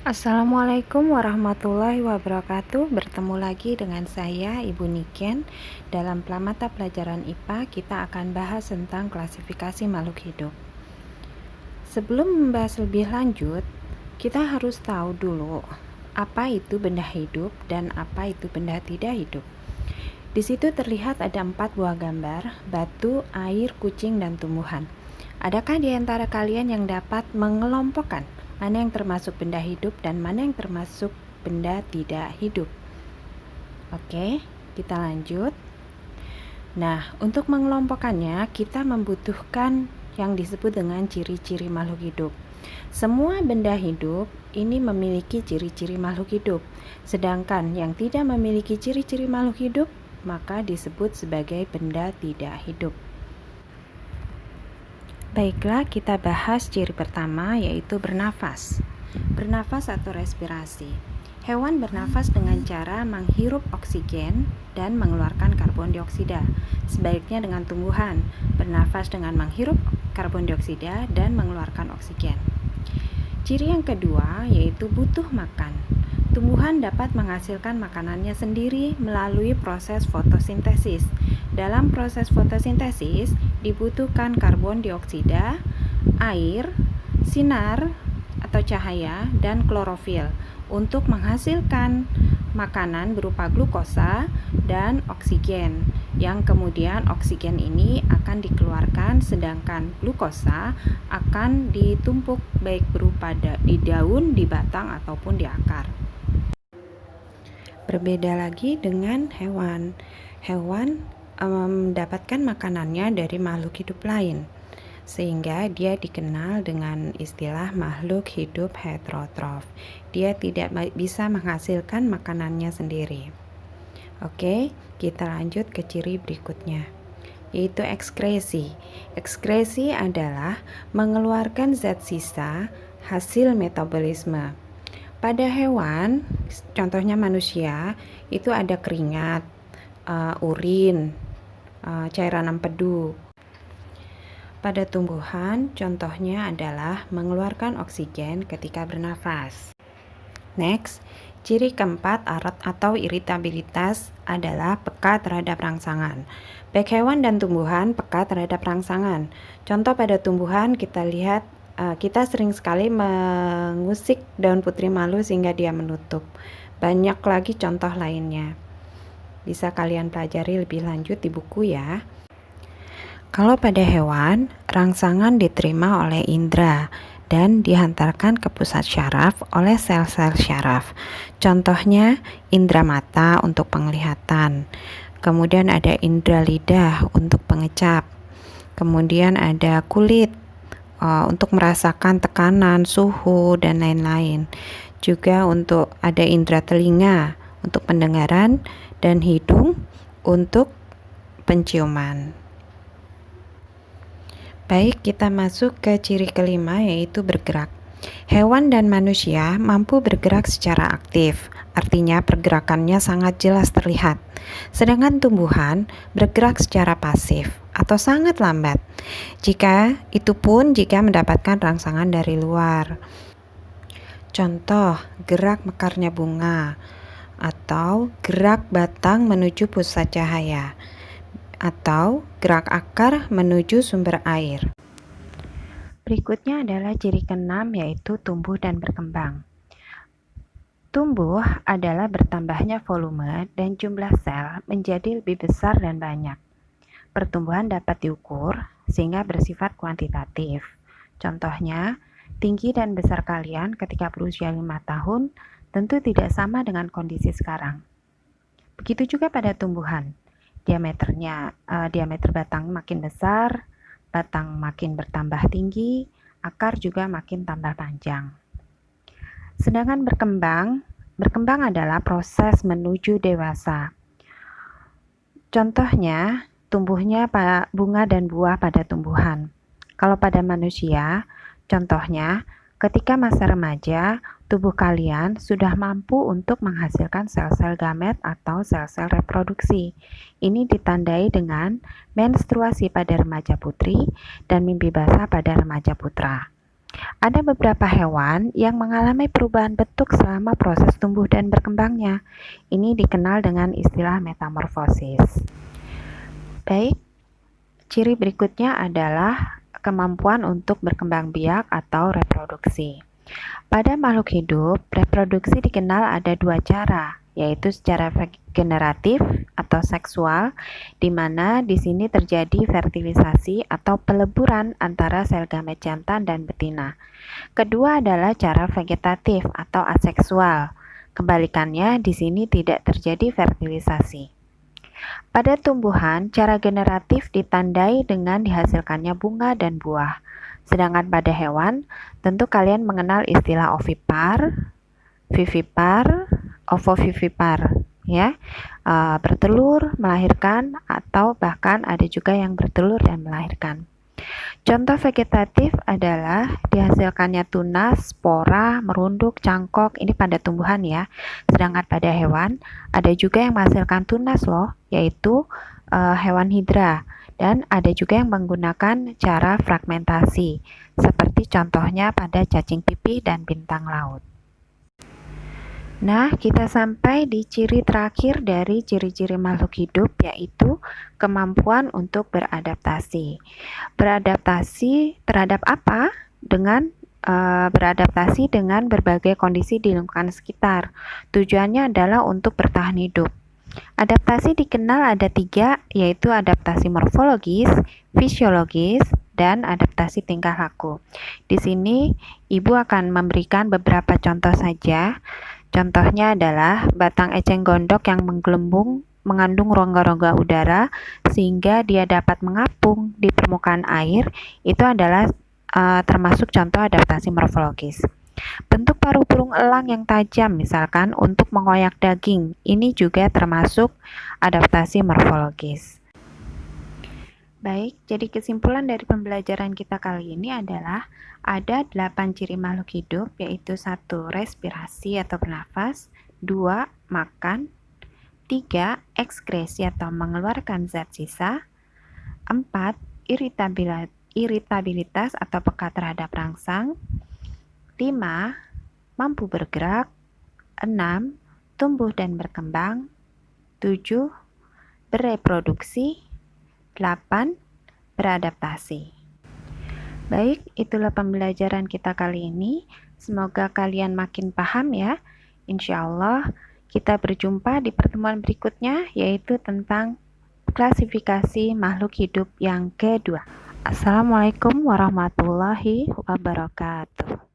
Assalamualaikum warahmatullahi wabarakatuh. Bertemu lagi dengan saya Ibu Niken. Dalam mata pelajaran IPA kita akan bahas tentang klasifikasi makhluk hidup. Sebelum membahas lebih lanjut, kita harus tahu dulu apa itu benda hidup dan apa itu benda tidak hidup. Di situ terlihat ada 4 buah gambar: batu, air, kucing, dan tumbuhan. Adakah di antara kalian yang dapat mengelompokkan mana yang termasuk benda hidup dan mana yang termasuk benda tidak hidup? Oke, kita lanjut. Nah, untuk mengelompokkannya kita membutuhkan yang disebut dengan ciri-ciri makhluk hidup. Semua benda hidup ini memiliki ciri-ciri makhluk hidup, sedangkan yang tidak memiliki ciri-ciri makhluk hidup maka disebut sebagai benda tidak hidup. Baiklah, kita bahas ciri pertama, yaitu bernafas. Bernafas atau respirasi. Hewan bernafas dengan cara menghirup oksigen dan mengeluarkan karbon dioksida. Sebaliknya dengan tumbuhan, bernafas dengan menghirup karbon dioksida dan mengeluarkan oksigen. Ciri yang kedua yaitu butuh makan. Tumbuhan dapat menghasilkan makanannya sendiri melalui proses fotosintesis. Dalam proses fotosintesis dibutuhkan karbon dioksida, air, sinar atau cahaya, dan klorofil untuk menghasilkan makanan berupa glukosa dan oksigen, yang kemudian oksigen ini akan dikeluarkan, sedangkan glukosa akan ditumpuk baik berupa di daun, di batang ataupun di akar. Berbeda lagi dengan hewan. Hewan mendapatkan makanannya dari makhluk hidup lain, sehingga dia dikenal dengan istilah makhluk hidup heterotrof. Dia tidak bisa menghasilkan makanannya sendiri. Oke, kita lanjut ke ciri berikutnya, yaitu ekskresi. Ekskresi adalah mengeluarkan zat sisa hasil metabolisme. Pada hewan, contohnya manusia, itu ada keringat, urin, cairan empedu. Pada tumbuhan, contohnya adalah mengeluarkan oksigen ketika bernafas. Next, ciri keempat atau iritabilitas adalah peka terhadap rangsangan. Baik hewan dan tumbuhan peka terhadap rangsangan. Contoh pada tumbuhan kita lihat, kita sering sekali mengusik daun putri malu sehingga dia menutup. Banyak lagi contoh lainnya. Bisa kalian pelajari lebih lanjut di buku ya. Kalau pada hewan, rangsangan diterima oleh indera dan dihantarkan ke pusat syaraf oleh sel-sel syaraf. Contohnya indera mata untuk penglihatan. Kemudian ada indera lidah untuk pengecap. Kemudian ada kulit untuk merasakan tekanan, suhu, dan lain-lain. Juga untuk ada indera telinga untuk pendengaran dan hidung untuk penciuman. Baik, kita masuk ke ciri kelima, yaitu bergerak. Hewan dan manusia mampu bergerak secara aktif, artinya pergerakannya sangat jelas terlihat. Sedangkan tumbuhan bergerak secara pasif atau sangat lambat. Jika mendapatkan rangsangan dari luar. Contoh, gerak mekarnya bunga atau gerak batang menuju pusat cahaya, atau gerak akar menuju sumber air. Berikutnya adalah ciri keenam, yaitu tumbuh dan berkembang. Tumbuh adalah bertambahnya volume dan jumlah sel menjadi lebih besar dan banyak. Pertumbuhan dapat diukur sehingga bersifat kuantitatif. Contohnya, tinggi dan besar kalian ketika berusia 5 tahun tentu tidak sama dengan kondisi sekarang. Begitu juga pada tumbuhan. Diameter batang makin besar, batang makin bertambah tinggi, akar juga makin tambah panjang. Sedangkan berkembang adalah proses menuju dewasa. Contohnya, tumbuhnya bunga dan buah pada tumbuhan. Kalau pada manusia, contohnya ketika masa remaja, tubuh kalian sudah mampu untuk menghasilkan sel-sel gamet atau sel-sel reproduksi. Ini ditandai dengan menstruasi pada remaja putri dan mimpi basah pada remaja putra. Ada beberapa hewan yang mengalami perubahan bentuk selama proses tumbuh dan berkembangnya. Ini dikenal dengan istilah metamorfosis. Baik, ciri berikutnya adalah kemampuan untuk berkembang biak atau reproduksi. Pada makhluk hidup, reproduksi dikenal ada dua cara, yaitu secara generatif atau seksual, di mana di sini terjadi fertilisasi atau peleburan antara sel gamet jantan dan betina. Kedua adalah cara vegetatif atau aseksual. Kebalikannya, di sini tidak terjadi fertilisasi. Pada tumbuhan, cara generatif ditandai dengan dihasilkannya bunga dan buah. Sedangkan pada hewan, tentu kalian mengenal istilah ovipar, vivipar, ovovivipar, ya, bertelur, melahirkan, atau bahkan ada juga yang bertelur dan melahirkan. Contoh vegetatif adalah dihasilkannya tunas, spora, merunduk, cangkok, ini pada tumbuhan ya. Sedangkan pada hewan, ada juga yang menghasilkan tunas loh, yaitu hewan hidra. Dan ada juga yang menggunakan cara fragmentasi, seperti contohnya pada cacing pipih dan bintang laut. Nah, kita sampai di ciri terakhir dari ciri-ciri makhluk hidup, yaitu kemampuan untuk beradaptasi. Beradaptasi terhadap apa? Beradaptasi dengan berbagai kondisi di lingkungan sekitar. Tujuannya adalah untuk bertahan hidup. Adaptasi dikenal ada 3, yaitu adaptasi morfologis, fisiologis, dan adaptasi tingkah laku. Di sini, Ibu akan memberikan beberapa contoh saja. Contohnya adalah batang eceng gondok yang menggelembung mengandung rongga-rongga udara sehingga dia dapat mengapung di permukaan air. Itu adalah termasuk contoh adaptasi morfologis. Bentuk paruh burung elang yang tajam misalkan untuk mengoyak daging, ini juga termasuk adaptasi morfologis. Baik, jadi kesimpulan dari pembelajaran kita kali ini adalah ada 8 ciri makhluk hidup, yaitu 1. Respirasi atau bernafas, 2. Makan, 3. Ekskresi atau mengeluarkan zat sisa, 4. Iritabilitas atau peka terhadap rangsang, 5. Mampu bergerak, 6. Tumbuh dan berkembang, 7. Bereproduksi, 8. Beradaptasi. Baik, itulah pembelajaran kita kali ini. Semoga kalian makin paham ya. Insya Allah kita berjumpa di pertemuan berikutnya, yaitu tentang klasifikasi makhluk hidup yang kedua. Assalamualaikum warahmatullahi wabarakatuh.